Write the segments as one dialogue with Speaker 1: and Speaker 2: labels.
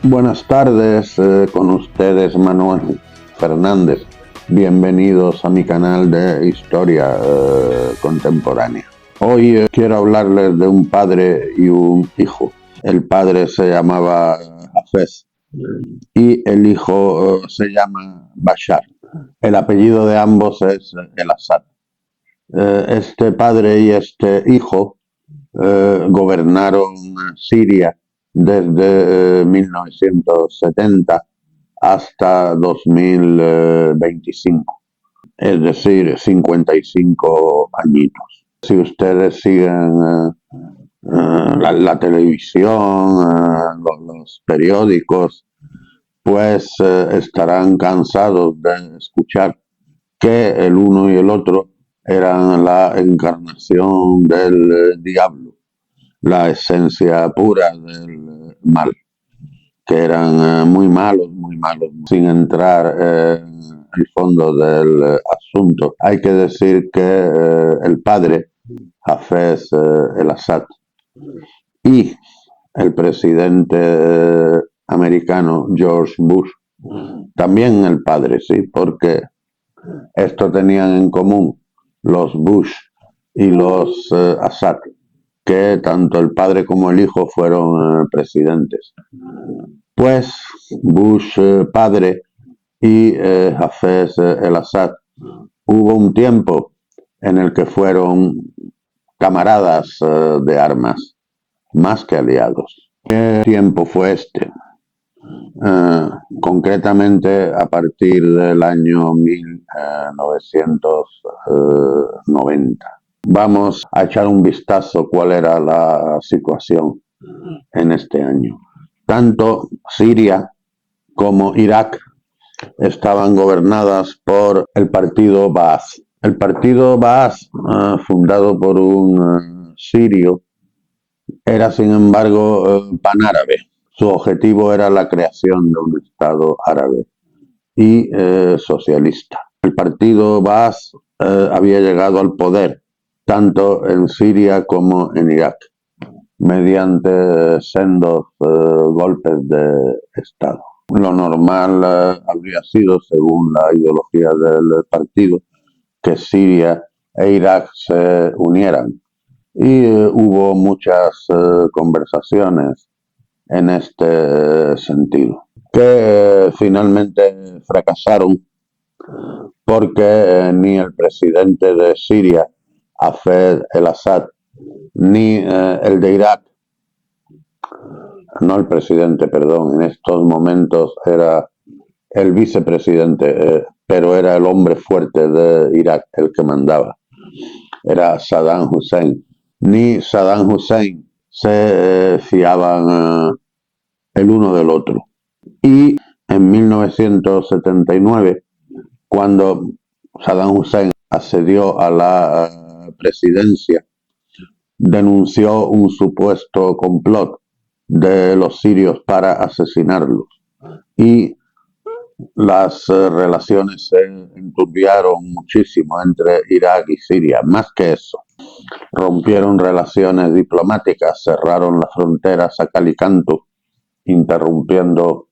Speaker 1: Buenas tardes, con ustedes Manuel Fernández. Bienvenidos a mi canal de historia contemporánea. Hoy quiero hablarles de un padre y un hijo. El padre se llamaba Hafez y el hijo se llama Bashar. El apellido de ambos es El Assad. Este padre y este hijo gobernaron Siria desde 1970 hasta 2025, es decir, 55 añitos. Si ustedes siguen la televisión, los periódicos, pues estarán cansados de escuchar que el uno y el otro eran la encarnación del diablo, la esencia pura del mal, que eran muy malos, sin entrar en el fondo del asunto. Hay que decir que el padre, Hafez el Assad, y el presidente americano George Bush, también el padre, sí, porque esto tenían en común los Bush y los Assad, que tanto el padre como el hijo fueron presidentes. Pues Bush padre y Hafez el Assad, hubo un tiempo en el que fueron camaradas de armas, más que aliados. ¿Qué tiempo fue este? Concretamente a partir del año 1990. Vamos a echar un vistazo cuál era la situación en este año. Tanto Siria como Irak estaban gobernadas por el partido Baaz. El partido Baaz, fundado por un sirio, era sin embargo panárabe. Su objetivo era la creación de un Estado árabe y socialista. El partido Baaz había llegado al poder tanto en Siria como en Irak, mediante sendos golpes de Estado. Lo normal habría sido, según la ideología del partido, que Siria e Irak se unieran. Y hubo muchas conversaciones en este sentido, que finalmente fracasaron porque ni el presidente de Siria, Hafez el Assad, ni el de Irak, no el presidente, perdón, en estos momentos era el vicepresidente, pero era el hombre fuerte de Irak el que mandaba, era Saddam Hussein. Ni Saddam Hussein se fiaban el uno del otro. Y en 1979, cuando Saddam Hussein accedió a la presidencia, denunció un supuesto complot de los sirios para asesinarlos. Y las relaciones se enturbiaron muchísimo entre Irak y Siria. Más que eso, rompieron relaciones diplomáticas, cerraron las fronteras a cal y canto, interrumpiendo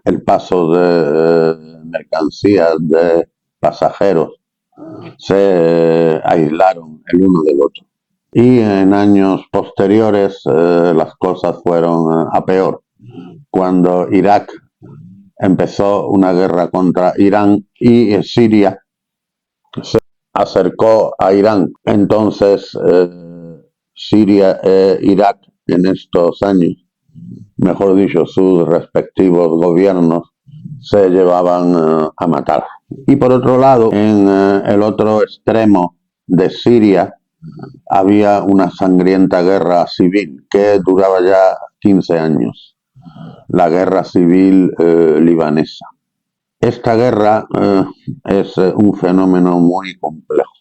Speaker 1: el paso de mercancías, de pasajeros. Se aislaron el uno del otro. Y en años posteriores las cosas fueron a peor, cuando Irak empezó una guerra contra Irán y Siria se acercó a Irán. Entonces Siria e Irak en estos años, mejor dicho, sus respectivos gobiernos se llevaban a matar. Y por otro lado, en el otro extremo de Siria había una sangrienta guerra civil que duraba ya 15 años, la guerra civil libanesa. Esta guerra es un fenómeno muy complejo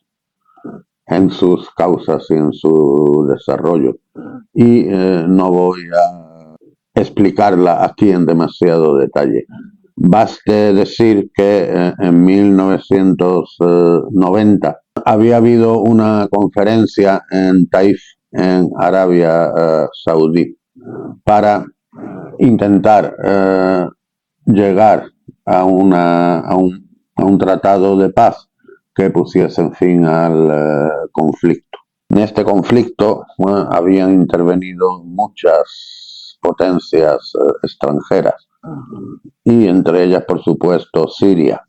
Speaker 1: en sus causas y en su desarrollo, y no voy a explicarla aquí en demasiado detalle. Baste decir que en 1990 había habido una conferencia en Taif, en Arabia Saudí, para intentar llegar a un tratado de paz que pusiese fin al conflicto. En este conflicto habían intervenido muchas potencias extranjeras y entre ellas, por supuesto, Siria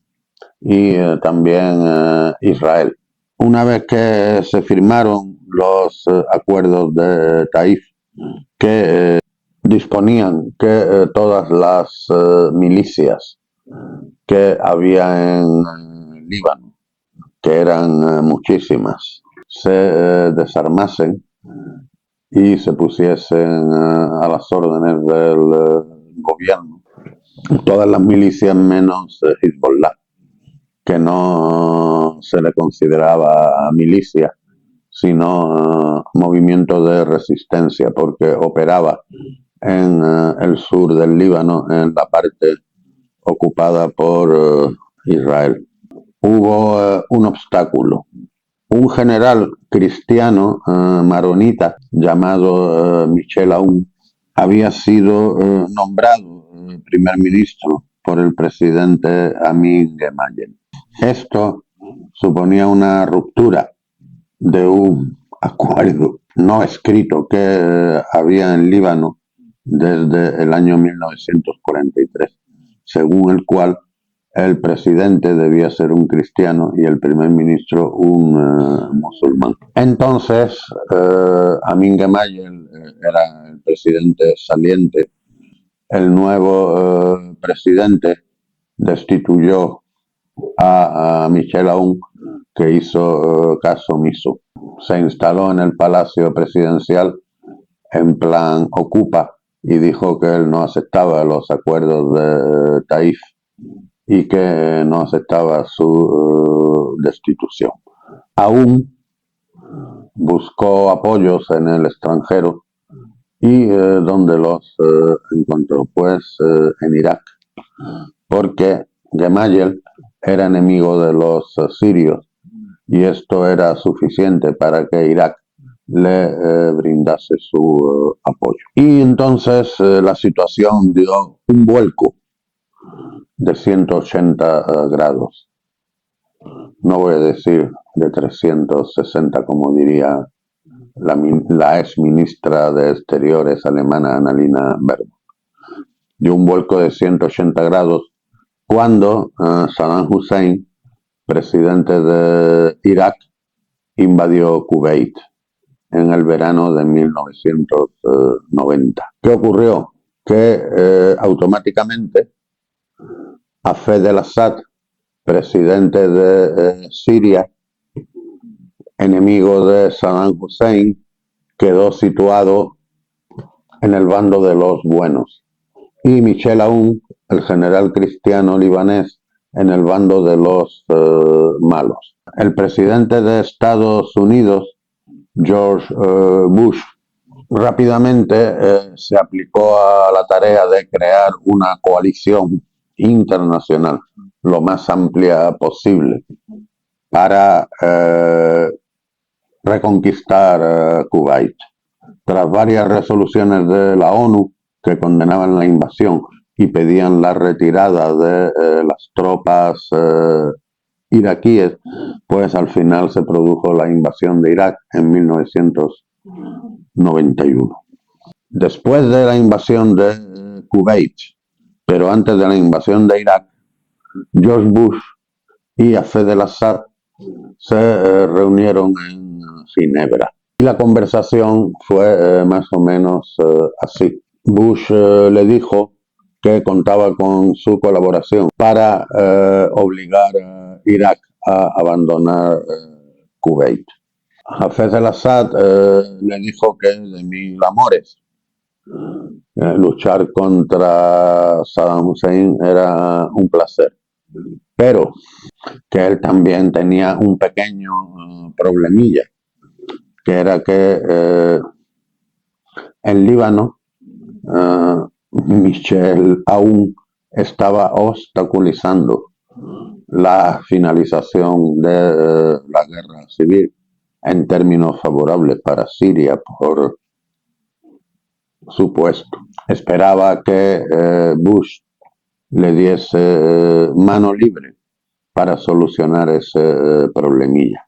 Speaker 1: y también Israel. Una vez que se firmaron los acuerdos de Taif, que disponían que todas las milicias que había en Líbano, que eran muchísimas, se desarmasen y se pusiesen a las órdenes del gobierno. Todas las milicias menos Hezbollah, que no se le consideraba milicia, sino movimiento de resistencia, porque operaba en el sur del Líbano, en la parte ocupada por Israel. Hubo un obstáculo. Un general cristiano maronita llamado Michel Aoun había sido nombrado primer ministro por el presidente Amin Gemayel. Esto suponía una ruptura de un acuerdo no escrito que había en Líbano desde el año 1943, según el cual el presidente debía ser un cristiano y el primer ministro un musulmán. Entonces, Amin Gemayel era el presidente saliente. El nuevo presidente destituyó a Michel Aoun, que hizo caso omiso. Se instaló en el palacio presidencial en plan ocupa y dijo que él no aceptaba los acuerdos de Taif y que no aceptaba su destitución. Aún buscó apoyos en el extranjero y donde los encontró, pues en Irak, porque Gemayel era enemigo de los sirios y esto era suficiente para que Irak le brindase su apoyo. Y entonces la situación dio un vuelco de 180 grados. No voy a decir de 360 como diría la ex ministra de Exteriores alemana Annalena Baerbock. Dio un vuelco de 180 grados cuando Saddam Hussein, presidente de Irak, invadió Kuwait en el verano de 1990. ¿Qué ocurrió? Que automáticamente Hafez al-Assad, presidente de Siria, enemigo de Saddam Hussein, quedó situado en el bando de los buenos. Y Michel Aoun, el general cristiano libanés, en el bando de los malos. El presidente de Estados Unidos, George Bush, rápidamente se aplicó a la tarea de crear una coalición internacional lo más amplia posible para reconquistar Kuwait. Tras varias resoluciones de la ONU que condenaban la invasión y pedían la retirada de las tropas iraquíes, pues al final se produjo la invasión de Irak en 1991. Después de la invasión de Kuwait, pero antes de la invasión de Irak, George Bush y Hafez al-Assad se reunieron en Ginebra. Y la conversación fue más o menos así. Bush le dijo que contaba con su colaboración para obligar a Irak a abandonar Kuwait. Hafez al-Assad le dijo que de mil amores luchar contra Saddam Hussein era un placer, pero que él también tenía un pequeño problemilla, que era que en Líbano Michel Aoun estaba obstaculizando la finalización de la guerra civil en términos favorables para Siria por su puesto. Esperaba que Bush le diese mano libre para solucionar ese problemilla.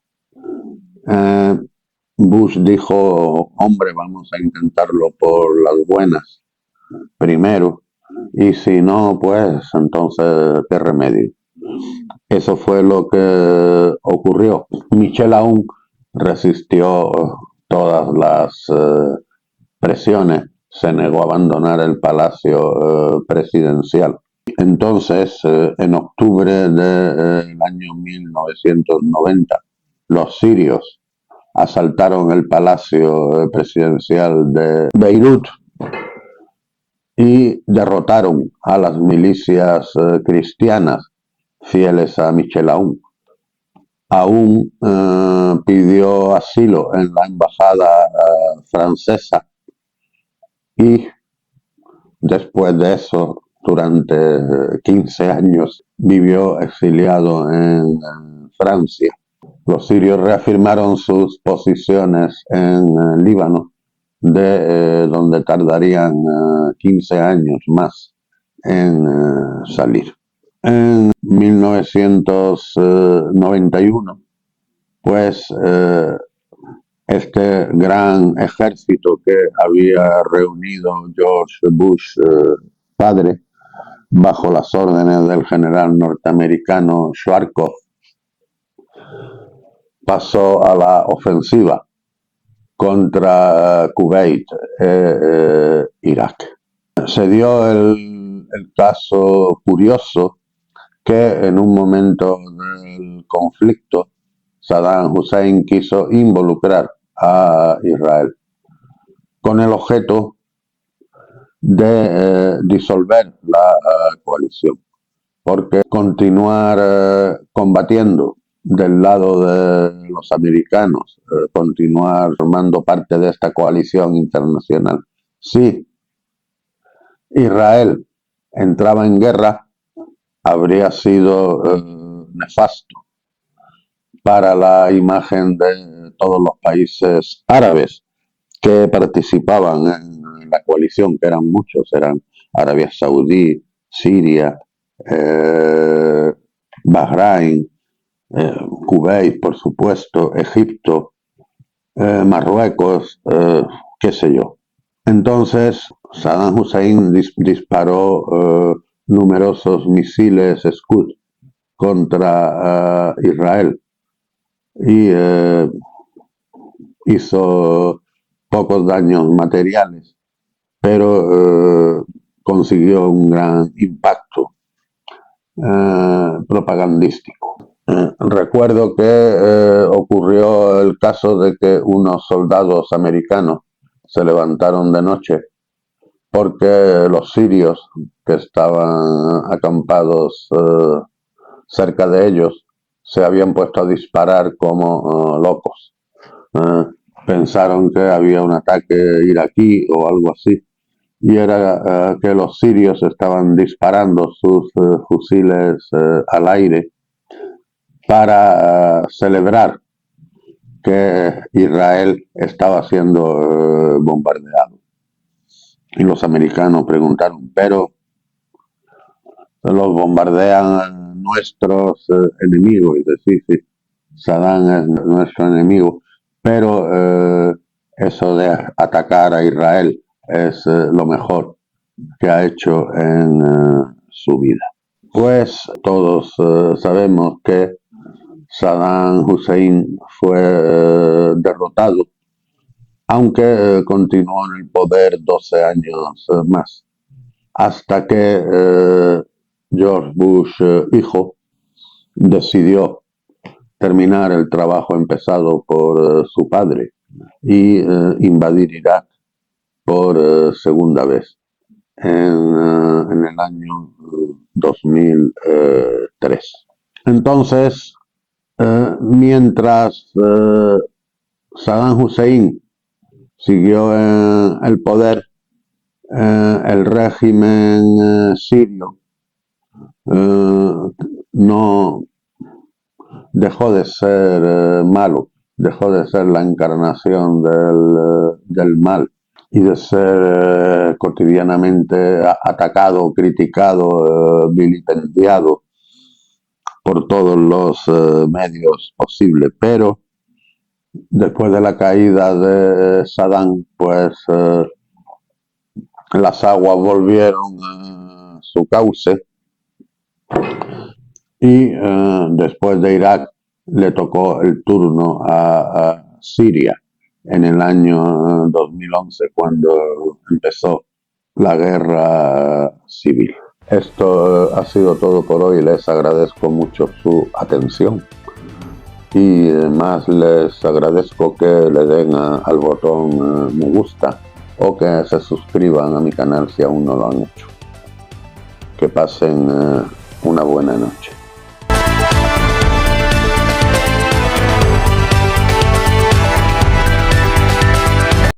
Speaker 1: Bush dijo, hombre, vamos a intentarlo por las buenas primero, y si no, pues entonces, ¿qué remedio? Eso fue lo que ocurrió. Michel Aoun resistió todas las presiones, se negó a abandonar el palacio presidencial. Entonces, en octubre del año 1990, los sirios asaltaron el palacio presidencial de Beirut y derrotaron a las milicias cristianas fieles a Michel Aoun. Aoun pidió asilo en la embajada francesa y después de eso, durante 15 años, vivió exiliado en Francia. Los sirios reafirmaron sus posiciones en Líbano, de donde tardarían 15 años más en salir. En 1991, pues este gran ejército que había reunido George Bush padre, bajo las órdenes del general norteamericano Schwarzkopf, pasó a la ofensiva contra Kuwait e Irak. Se dio el caso curioso que en un momento del conflicto Saddam Hussein quiso involucrar a Israel con el objeto de disolver la coalición, porque continuar combatiendo del lado de los americanos, continuar formando parte de esta coalición internacional, si Israel entraba en guerra, habría sido nefasto para la imagen de todos los países árabes que participaban en la coalición, que eran muchos, eran Arabia Saudí, Siria, Bahrein, Kuwait, por supuesto, Egipto, Marruecos, qué sé yo. Entonces, Saddam Hussein disparó numerosos misiles Scud contra Israel y hizo pocos daños materiales, pero consiguió un gran impacto propagandístico. Recuerdo que ocurrió el caso de que unos soldados americanos se levantaron de noche porque los sirios que estaban acampados cerca de ellos se habían puesto a disparar como locos. Pensaron que había un ataque iraquí o algo así, y era que los sirios estaban disparando sus fusiles al aire para celebrar que Israel estaba siendo bombardeado. Y los americanos preguntaron, pero los bombardean nuestros enemigos. Y dice, sí, sí, Saddam es nuestro enemigo, pero eso de atacar a Israel es lo mejor que ha hecho en su vida. Pues todos sabemos que Saddam Hussein fue derrotado, aunque continuó en el poder 12 años más, hasta que George Bush hijo decidió terminar el trabajo empezado por su padre y invadir Irak por segunda vez en el año 2003. Entonces, mientras Saddam Hussein siguió en el poder, el régimen sirio no dejó de ser malo, dejó de ser la encarnación del mal y de ser cotidianamente atacado, criticado, vilipendiado por todos los medios posibles. Pero después de la caída de Saddam, pues las aguas volvieron a su cauce y después de Irak le tocó el turno a Siria en el año 2011, cuando empezó la guerra civil. Esto ha sido todo por hoy. Les agradezco mucho su atención y más les agradezco que le den al botón me gusta o que se suscriban a mi canal si aún no lo han hecho. Que pasen una buena noche.